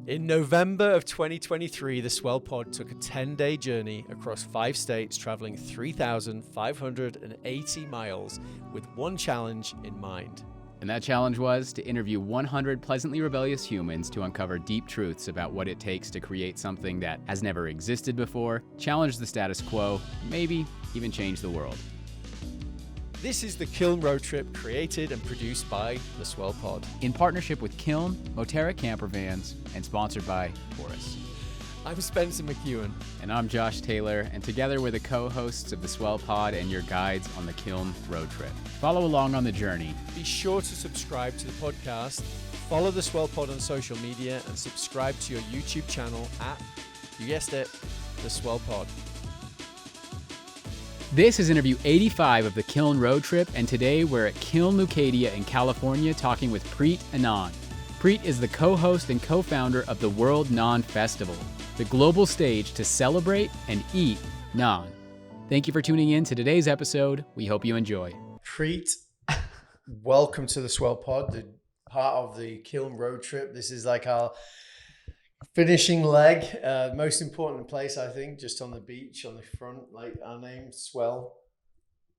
In November of 2023, the Swell Pod took a 10-day journey across 5 states, traveling 3,580 miles with one challenge in mind. And that challenge was to interview 100 pleasantly rebellious humans to uncover deep truths about what it takes to create something that has never existed before, challenge the status quo, maybe even change the world. This is the Kiln Road Trip, created and produced by the Swell Pod. In partnership with Kiln, Moterra Camper Vans, and sponsored by Taurus. I'm Spencer McKeown. And I'm Josh Taylor, and together we're the co-hosts of the Swell Pod and your guides on the Kiln Road Trip. Follow along on the journey. Be sure to subscribe to the podcast, follow the Swell Pod on social media, and subscribe to your YouTube channel at, you guessed it, the Swell Pod. This is interview 85 of the Kiln Road Trip, and today we're at Kiln Leucadia in California talking with Preet Anand. Preet is the co-host and co-founder of the World Naan Festival, the global stage to celebrate and eat naan. Thank you for tuning in to today's episode. We hope you enjoy. Preet, welcome to the Swell Pod, the part of the Kiln Road Trip. This is like our finishing leg, most important place, I think, just on the beach, on the front, like our name, Swell.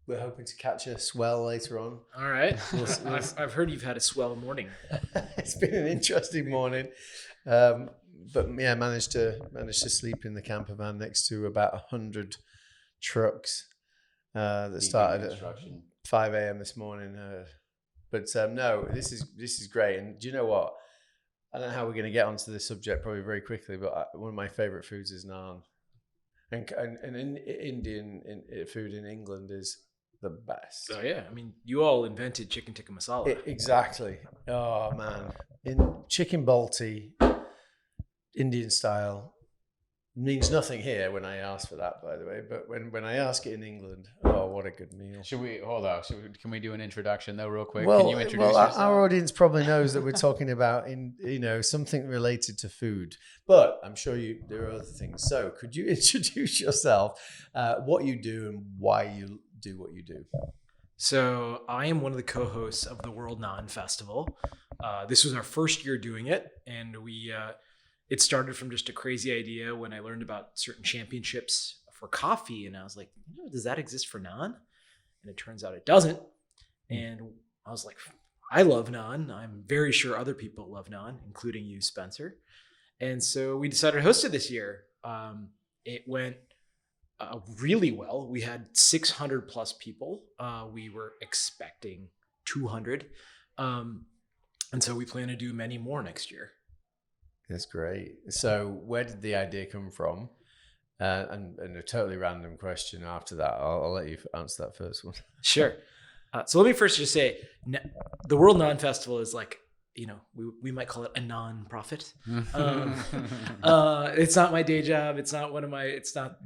We're hoping to catch a swell later on. All right. I've heard you've had a swell morning. It's been an interesting morning. But yeah, managed to sleep in the camper van next to about 100 trucks that started at 5 a.m. this morning. But no, this is great. And do you know what? I don't know how we're going to get onto this subject probably very quickly, but one of my favorite foods is naan. And Indian food in England is the best. Oh yeah, I mean, you all invented chicken tikka masala. Exactly. Oh man, in chicken balti, Indian style, means nothing here when I ask for that, by the way. But when I ask it in England, oh, what a good meal. Can we do an introduction though real quick? Well, Can you introduce yourself? Our audience probably knows that we're talking about something related to food, but I'm sure there are other things. So could you introduce yourself, what you do and why you do what you do? So I am one of the co-hosts of the World Naan Festival. This was our first year doing it, and it started from just a crazy idea when I learned about certain championships for coffee, and I was like, does that exist for naan? And it turns out it doesn't. And I was like, I love naan. I'm very sure other people love naan, including you, Spencer. And so we decided to host it this year. It went really well. We had 600 plus people. We were expecting 200. And so we plan to do many more next year. That's great. So where did the idea come from? And a totally random question after that. I'll let you answer that first one. Sure. So let me first just say, the World Naan Festival is like, we might call it a non-profit. It's not my day job. It's not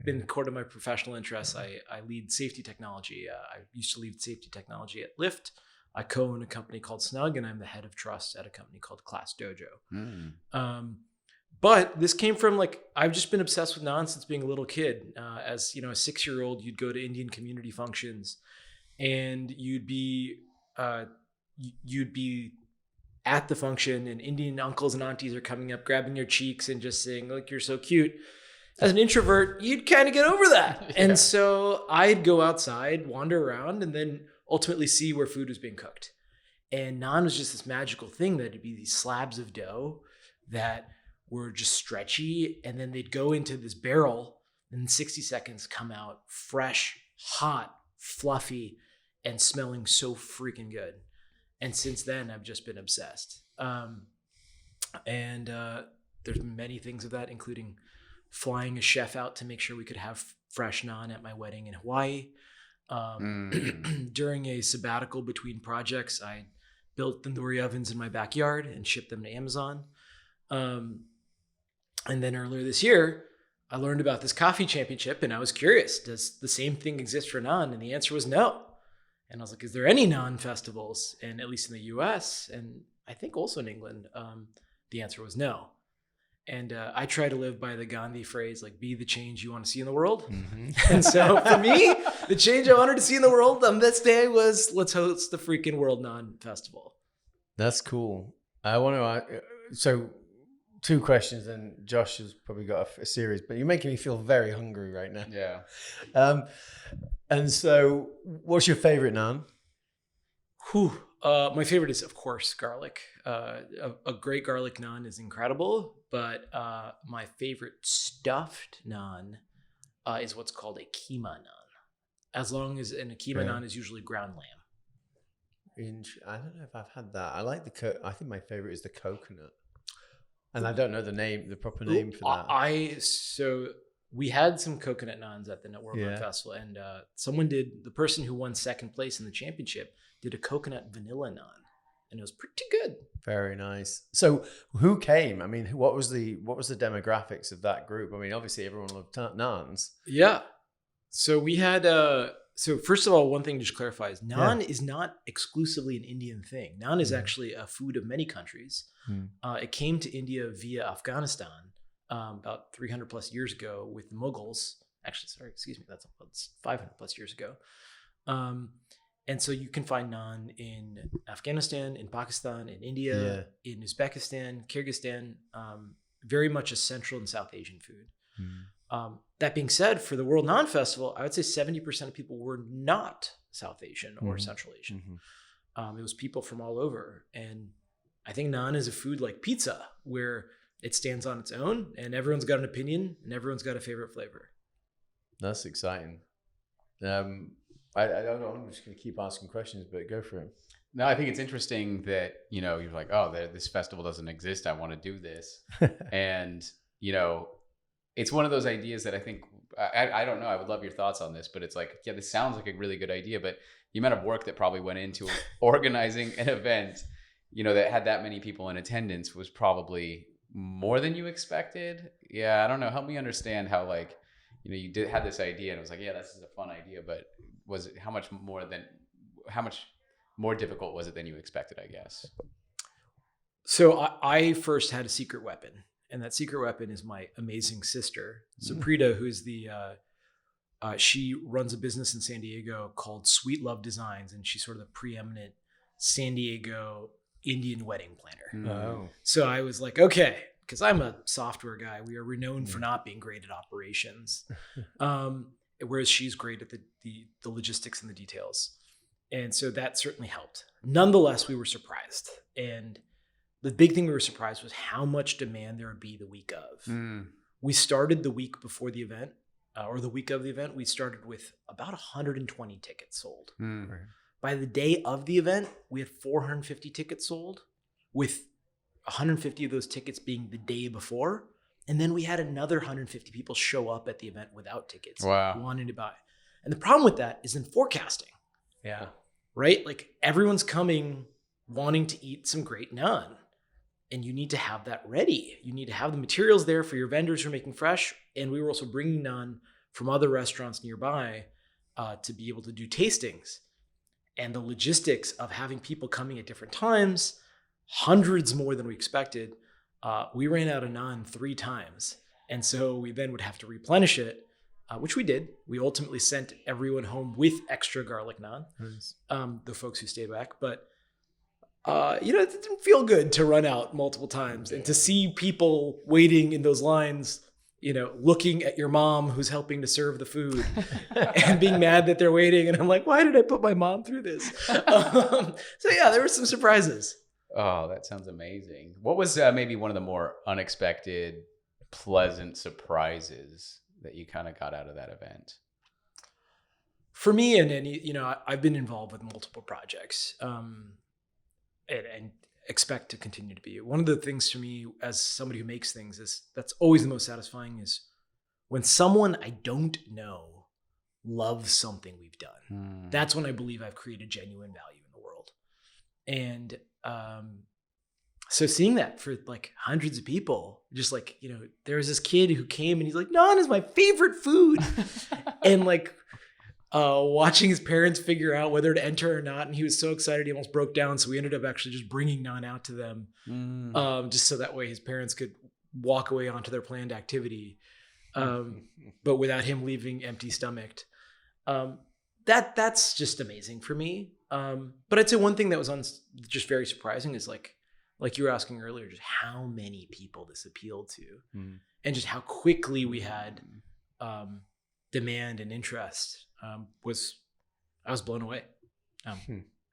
been core to my professional interests. I lead safety technology. I used to lead safety technology at Lyft. I co-own a company called Snug, and I'm the head of trust at a company called Class Dojo. But this came from I've just been obsessed with naan since being a little kid. As a 6-year-old, you'd go to Indian community functions, and you'd be at the function, and Indian uncles and aunties are coming up, grabbing your cheeks and just saying, "Look, you're so cute." As an introvert, you'd kind of get over that. Yeah. And so I'd go outside, wander around, and then ultimately see where food was being cooked. And naan was just this magical thing that it'd be these slabs of dough that were just stretchy, and then they'd go into this barrel, and in 60 seconds come out fresh, hot, fluffy, and smelling so freaking good. And since then, I've just been obsessed. There's many things of that, including flying a chef out to make sure we could have fresh naan at my wedding in Hawaii. During a sabbatical between projects, I built tandoori ovens in my backyard and shipped them to Amazon. And then earlier this year, I learned about this coffee championship, and I was curious, does the same thing exist for naan? And the answer was no. And I was like, is there any naan festivals? And at least in the US, and I think also in England, the answer was no. And I try to live by the Gandhi phrase, be the change you want to see in the world. Mm-hmm. And so for me, the change I wanted to see in the world on this day was, let's host the freaking World Naan Festival. That's cool. I want to, so 2 questions, and Josh has probably got a series, but you're making me feel very hungry right now. Yeah. And so, what's your favorite naan? My favorite is, of course, garlic. A great garlic naan is incredible, but my favorite stuffed naan is what's called a keema naan. As long as a keema naan is usually ground lamb. I don't know if I've had that. I like I think my favorite is the coconut, and I don't know the proper name for that. So we had some coconut naans at the World Naan Festival, and the person who won second place in the championship did a coconut vanilla naan, and it was pretty good. Very nice. So who came? I mean, what was the demographics of that group? I mean, obviously everyone loved naans. Yeah. So we had so first of all, one thing to just clarify is naan is not exclusively an Indian thing. Naan is actually a food of many countries. It came to India via Afghanistan about 300 plus years ago with the Mughals. Actually, that's 500 plus years ago. And so you can find naan in Afghanistan, in Pakistan, in India, in Uzbekistan, Kyrgyzstan, very much a Central and South Asian food. That being said, for the World Naan Festival, I would say 70% of people were not South Asian or Central Asian. It was people from all over. And I think naan is a food like pizza, where it stands on its own and everyone's got an opinion and everyone's got a favorite flavor. That's exciting. I don't know. I'm just going to keep asking questions, but go for it. No, I think it's interesting that, you're like, oh, this festival doesn't exist. I want to do this. And, it's one of those ideas that I think, I don't know. I would love your thoughts on this, but it's like, yeah, this sounds like a really good idea, but the amount of work that probably went into organizing an event, that had that many people in attendance was probably more than you expected. Yeah. I don't know. Help me understand how, like, you had this idea and it was like, yeah, this is a fun idea, but how much more difficult was it than you expected, I guess? So I first had a secret weapon, and that secret weapon is my amazing sister. So Preet, who's she runs a business in San Diego called Sweet Love Designs, and she's sort of the preeminent San Diego Indian wedding planner. Oh. So I was like, okay, because I'm a software guy. We are renowned for not being great at operations. Whereas she's great at the logistics and the details. And so that certainly helped. Nonetheless, we were surprised. And the big thing we were surprised was how much demand there would be the week of. We started the week before the event, or the week of the event, we started with about 120 tickets sold. By the day of the event, we had 450 tickets sold, with 150 of those tickets being the day before. And then we had another 150 people show up at the event without tickets, wanting to buy. And the problem with that is in forecasting. Yeah. Right? Like, everyone's coming wanting to eat some great naan, and you need to have that ready. You need to have the materials there for your vendors who are making fresh. And we were also bringing naan from other restaurants nearby to be able to do tastings. And the logistics of having people coming at different times, hundreds more than we expected. We ran out of naan 3 times. And so we then would have to replenish it, which we did. We ultimately sent everyone home with extra garlic naan, the folks who stayed back. But, it didn't feel good to run out multiple times and to see people waiting in those lines, looking at your mom who's helping to serve the food and being mad that they're waiting. And I'm like, why did I put my mom through this? So yeah, there were some surprises. Oh, that sounds amazing. What was maybe one of the more unexpected, pleasant surprises that you kind of got out of that event? For me, I've been involved with multiple projects and expect to continue to be. One of the things for me as somebody who makes things that's always the most satisfying is when someone I don't know loves something we've done. That's when I believe I've created genuine value in the world. And so seeing that for like hundreds of people, just like, there was this kid who came and he's like, naan is my favorite food. And like watching his parents figure out whether to enter or not. And he was so excited, he almost broke down. So we ended up actually just bringing naan out to them, just so that way his parents could walk away onto their planned activity, but without him leaving empty stomached. That's just amazing for me. But I'd say one thing that was just very surprising is like like you were asking earlier, just how many people this appealed to, and just how quickly we had demand and interest. I was blown away.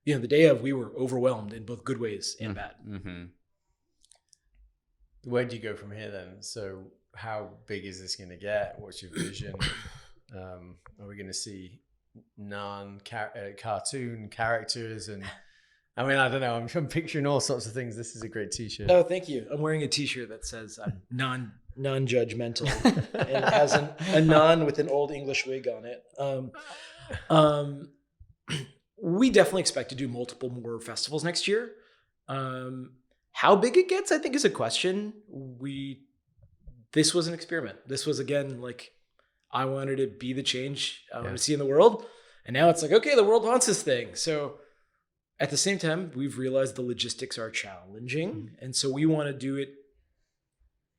The day of, we were overwhelmed in both good ways and bad. Where do you go from here then? So how big is this going to get? What's your vision? Are we going to see cartoon characters? And I mean, I don't know. I'm picturing all sorts of things. This is a great t-shirt. Oh, thank you. I'm wearing a t-shirt that says I'm non-judgmental, and it has a non with an old English wig on it. We definitely expect to do multiple more festivals next year. How big it gets, I think, is a question. This was an experiment. This was, again, like, I wanted to be the change I want to see in the world. And now it's like, okay, the world wants this thing. So at the same time, we've realized the logistics are challenging. And so we want to do it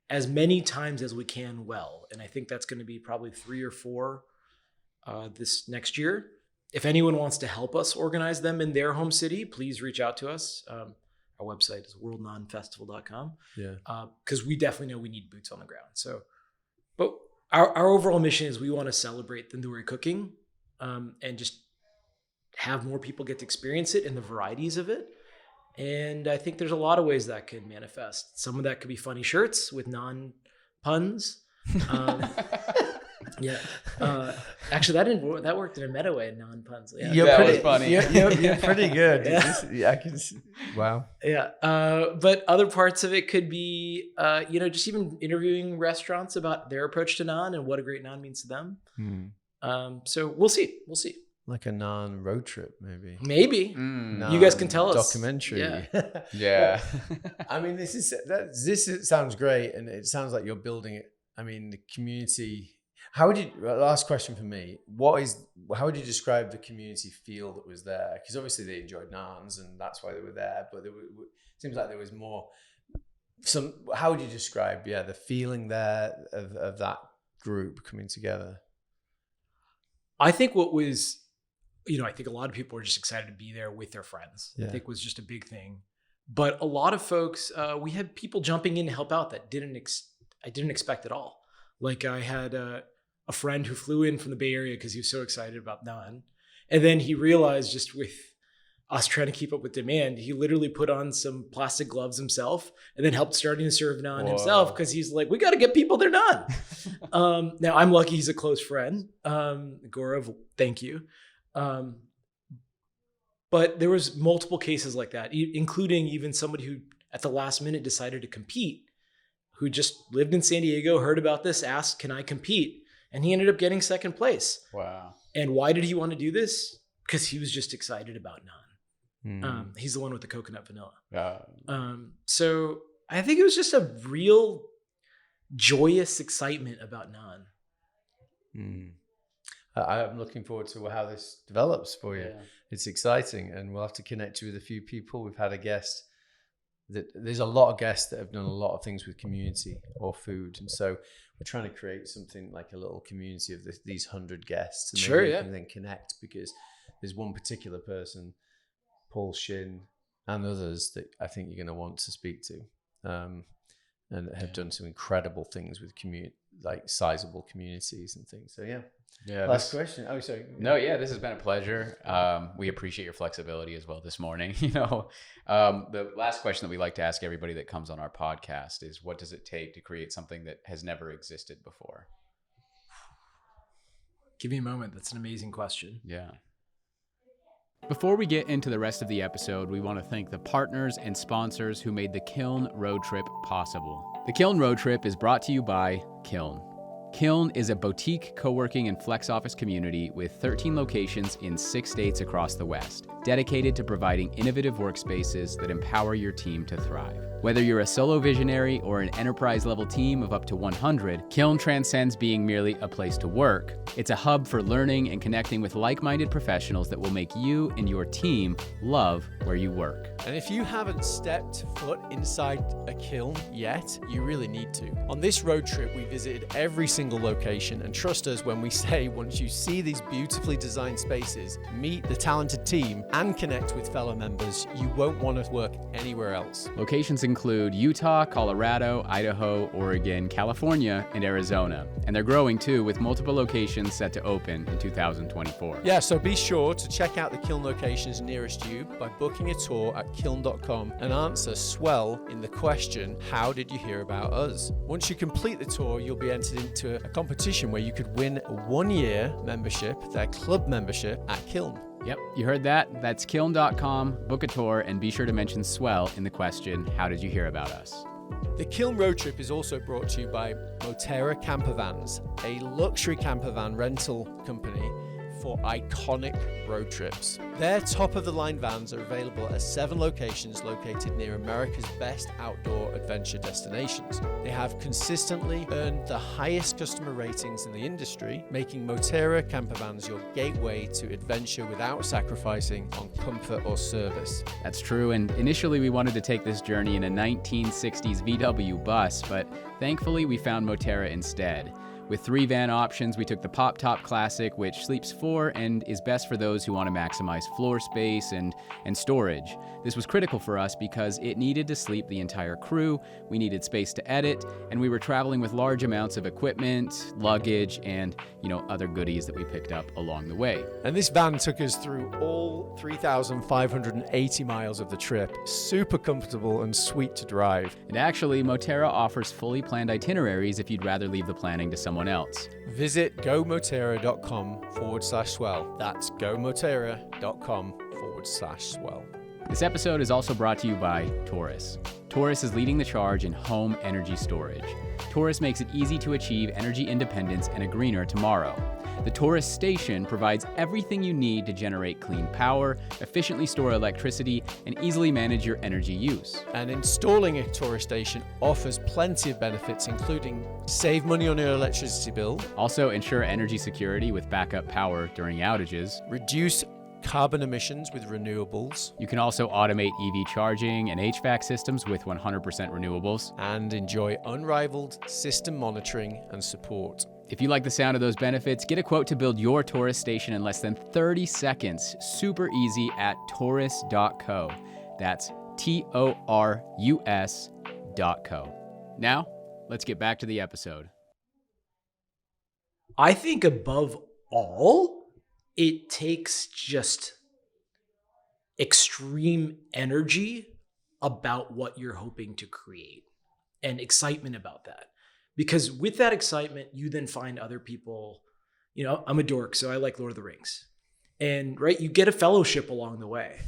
as many times as we can well. And I think that's going to be probably 3 or 4 this next year. If anyone wants to help us organize them in their home city, please reach out to us. Our website is worldnaanfestival.com. Because we definitely know we need boots on the ground. So, but our overall mission is we want to celebrate tandoori cooking, and just have more people get to experience it and the varieties of it. And I think there's a lot of ways that could manifest. Some of that could be funny shirts with non-puns. Actually, that worked in a meta way, non-puns. That was funny. You're pretty good. I can see. Wow. But other parts of it could be, just even interviewing restaurants about their approach to naan and what a great naan means to them. So we'll see. Like a naan road trip, maybe. You guys can tell us. Documentary. Yeah. I mean, this sounds great, and it sounds like you're building it. I mean, the community. Last question for me, how would you describe the community feel that was there? Because obviously they enjoyed naans and that's why they were there, but it seems like there was more, how would you describe, the feeling there of that group coming together? I think I think a lot of people were just excited to be there with their friends. I think was just a big thing. But a lot of folks, we had people jumping in to help out that I didn't expect at all. Like I had a friend who flew in from the Bay Area because he was so excited about naan. And then he realized, just with us trying to keep up with demand, he literally put on some plastic gloves himself and then helped starting to serve naan himself, because he's like, we got to get people their naan. Now I'm lucky he's a close friend. Gaurav, thank you. But there was multiple cases like that, including even somebody who at the last minute decided to compete, who just lived in San Diego, heard about this, asked, can I compete? And he ended up getting second place. Wow. And why did he want to do this? Because he was just excited about naan. He's the one with the coconut vanilla. So I think it was just a real joyous excitement about naan. I'm looking forward to how this develops for you. It's exciting, and we'll have to connect you with a few people. We've had a guest. There's a lot of guests that have done a lot of things with community or food, and so we're trying to create something like a little community of these 100 guests. And maybe we can then connect, because there's one particular person, Paul Shin, and others that I think you're going to want to speak to, and have done some incredible things with like sizable communities and things. So last question. Oh, sorry. No, this has been a pleasure. We appreciate your flexibility as well this morning. The last question that we like to ask everybody that comes on our podcast is, what does it take to create something that has never existed before? Give me a moment. That's an amazing question. Yeah. Before we get into the rest of the episode, we want to thank the partners and sponsors who made the Kiln Road Trip possible. The Kiln Road Trip is brought to you by Kiln. Kiln is a boutique co-working and flex office community with 13 locations in 6 states across the West, dedicated to providing innovative workspaces that empower your team to thrive. Whether you're a solo visionary or an enterprise-level team of up to 100, Kiln transcends being merely a place to work. It's a hub for learning and connecting with like-minded professionals that will make you and your team love where you work. And if you haven't stepped foot inside a kiln yet, you really need to. On this road trip, we visited every single location, and trust us when we say, once you see these beautifully designed spaces, meet the talented team, and connect with fellow members, you won't want to work anywhere else. Locations include Utah, Colorado, Idaho, Oregon, California, and Arizona. And they're growing too, with multiple locations set to open in 2024. Yeah, so be sure to check out the Kiln locations nearest you by booking a tour at kiln.com and answer Swell in the question, how did you hear about us? Once you complete the tour, you'll be entered into a competition where you could win a 1-year membership, their club membership at Kiln. Yep, you heard that. That's kiln.com, book a tour, and be sure to mention Swell in the question, how did you hear about us? The Kiln Road Trip is also brought to you by Moterra Campervans, a luxury campervan rental company for iconic road trips. Their top-of-the-line vans are available at 7 locations located near America's best outdoor adventure destinations. They have consistently earned the highest customer ratings in the industry, making Moterra Campervans your gateway to adventure without sacrificing on comfort or service. That's true, and initially we wanted to take this journey in a 1960s VW bus, but thankfully we found Moterra instead. With 3 van options, we took the Pop Top Classic, which sleeps 4 and is best for those who want to maximize floor space and storage. This was critical for us because it needed to sleep the entire crew, we needed space to edit, and we were traveling with large amounts of equipment, luggage, and other goodies that we picked up along the way. And this van took us through all 3,580 miles of the trip. Super comfortable and sweet to drive. And actually, Moterra offers fully planned itineraries if you'd rather leave the planning to someone else. Visit gomoterra.com/swell. That's gomoterra.com/swell. This episode is also brought to you by Taurus. Taurus is leading the charge in home energy storage. Taurus makes it easy to achieve energy independence and a greener tomorrow. The Taurus station provides everything you need to generate clean power, efficiently store electricity, and easily manage your energy use. And installing a Taurus station offers plenty of benefits, including save money on your electricity bill, also ensure energy security with backup power during outages, reduce carbon emissions with renewables. You can also automate EV charging and HVAC systems with 100% renewables, and enjoy unrivaled system monitoring and support. If you like the sound of those benefits, get a quote to build your Taurus station in less than 30 seconds. Super easy at taurus.co. That's TORUS.co. Now, let's get back to the episode. I think above all, it takes just extreme energy about what you're hoping to create and excitement about that. Because with that excitement, you then find other people, I'm a dork, so I like Lord of the Rings. And right, you get a fellowship along the way.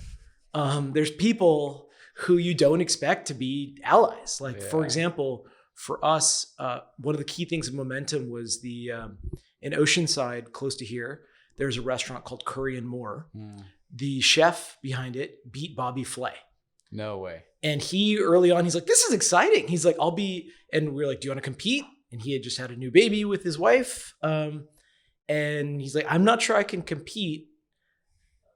There's people who you don't expect to be allies. For example, for us, one of the key things of momentum was in Oceanside, close to here, there's a restaurant called Curry and More. The chef behind it beat Bobby Flay. No way. And he, early on, he's like, this is exciting. He's like, and we're like, do you want to compete? And he had just had a new baby with his wife. And he's like, I'm not sure I can compete,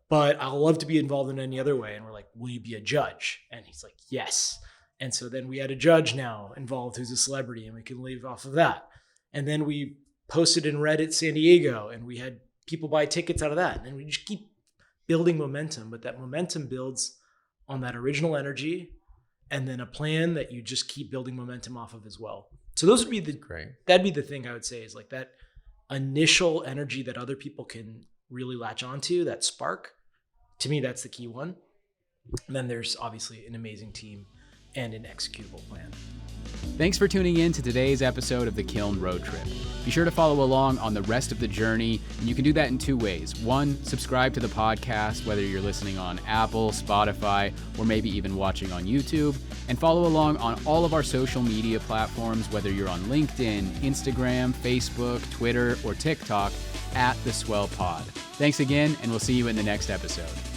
but I'll love to be involved in any other way. And we're like, will you be a judge? And he's like, yes. And so then we had a judge now involved who's a celebrity, and we can leave off of that. And then we posted in Reddit San Diego, and we had people buy tickets out of that. And we just keep building momentum, but that momentum builds on that original energy and then a plan that you just keep building momentum off of as well. So those would be that'd be the thing I would say, is like that initial energy that other people can really latch onto, that spark. To me, that's the key one. And then there's obviously an amazing team and an executable plan. Thanks for tuning in to today's episode of the Kiln Road Trip. Be sure to follow along on the rest of the journey, and you can do that in 2 ways. 1, subscribe to the podcast, whether you're listening on Apple, Spotify, or maybe even watching on YouTube, and follow along on all of our social media platforms, whether you're on LinkedIn, Instagram, Facebook, Twitter, or TikTok, at the Swell Pod. Thanks again, and we'll see you in the next episode.